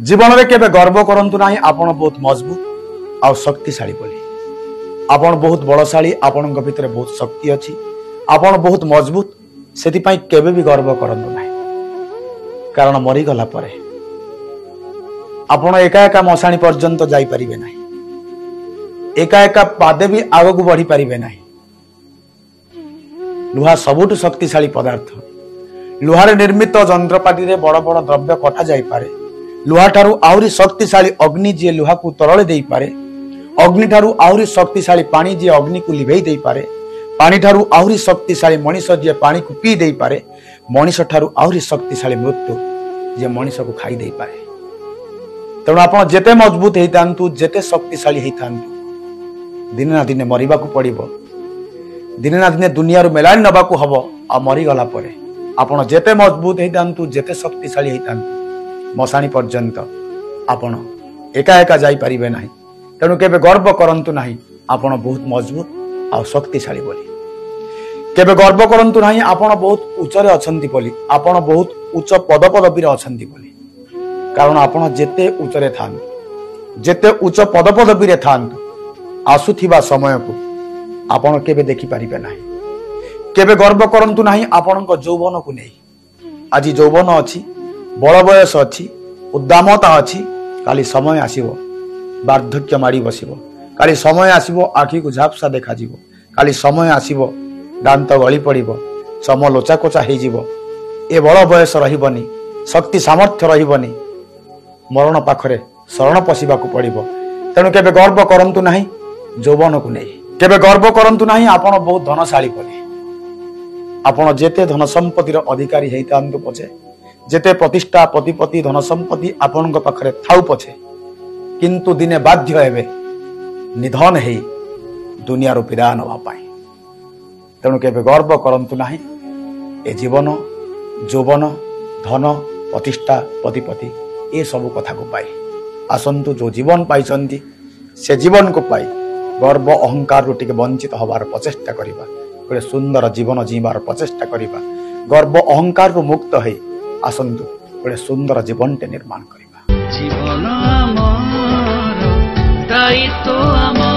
जीवन में केबे गर्व करंतु नाही आपण बहुत मजबूत आ शक्तिशाली बोली। आपण बहुत बलशाली, आपण भीतर बहुत शक्ति अच्छी, आपण बहुत मजबूत, से केबे भी गर्व करंतु नाही। कारण मरीगला परे आपण एका एका मशाणी पर्यंत जाई परिबे नाही, एका एका पादे भी आगक बढ़ी पारिबे नाही। लुहा सबुठ शक्तिशाली पदार्थ। लुहार निर्मित जंत्रपाती रे बड़ बड़ द्रव्य कटा जाई पारे। लुहा ठारू आहुरी शक्तिशाली अग्नि जे लुहा को तरले देई पारे। अग्नि ठारू आहुरी शक्तिशाली पानी जे अग्नि को लिभेई देई पारे। पानी ठारू आहुरी शक्तिशाली मनीष जे पानी को पी देई पारे। मनीष ठारू आहुरी शक्तिशाली मृत्यु जे मनीष को खाई देई पारे। तेणु आपण जेते मजबूत हेइतांतु, जेते शक्तिशाली हेइतांतु, दिने ना दिने मरिबा को पड़िबो। दिने ना दिने दुनिया रो मेलानी नबा को हबो। आ मरी गला परे आपण जेते मजबूत हेइतांतु, जेते शक्तिशाली हेइतांतु, मशाणी पर्यंत आपण एका एका जाई परिबे नाही। तेणु केबे गर्व करंतु नाही आपण बहुत मजबूत आ शक्तिशाली बोली। केबे गर्व करंतु नाही आपण बहुत उच्चरे अछंती बोली, आपण बहुत उच्च पदपदवी रे अछंती बोली। कारण आपण जेते उच्चरे थांतु, जेते उच्च पदपदवी रे थांतु, आसुथिबा समय को आपण केबे देखि परिबे नाही। केबे गर्व करंतु नाही आपणक यौवन को नहीं। आज यौवन अछि, बड़ बयस अच्छी, उद्दामता अच्छी, काली समय आसीबो वार्धक्य माड़ी बसिबो। काली समय आसीबो आखि को झापसा देखा जीवो। काली समय आसीबो दांत गली पड़िबो, सम लोचा कोचा हे जीवो। ए बड़ बयस रहिबनी, शक्ति सामर्थ्य रहिबनी, मरण पाखरे शरण पशिबा को पड़िबो। तेणु केबे गर्व करंतु नाही यौवन को नहीं। केबे गर्व करंतु नाही आपण बहुत धनशाली बोली। आपण जेते धन संपत्तिर अधिकारी हेइतांतु पछे, जेते प्रतिष्ठा प्रतिपति धन संपत्ति आपण पाखरे थाउ पछे, किंतु दिने बाध्य हेबे निधन हे दुनिया रो विदा नवा पाई। तेणु केबे गर्व करंतु नाही ए जीवन यौवन धन प्रतिष्ठा प्रतिपति ए सब कथा को पाई। आसंतु जो जीवन पाइछंती से जीवन को पाई गर्व अहंकार रो टिके वंचित हबार प्रचेष्टा करिबा। गोटे सुंदर जीवन जीवार प्रचेष्टा करिबा। गर्व अहंकार रो मुक्त है आसंतु गोटे सुंदर जीवनटे निर्माण करिबा। जीवन आमर दायित्व आमर।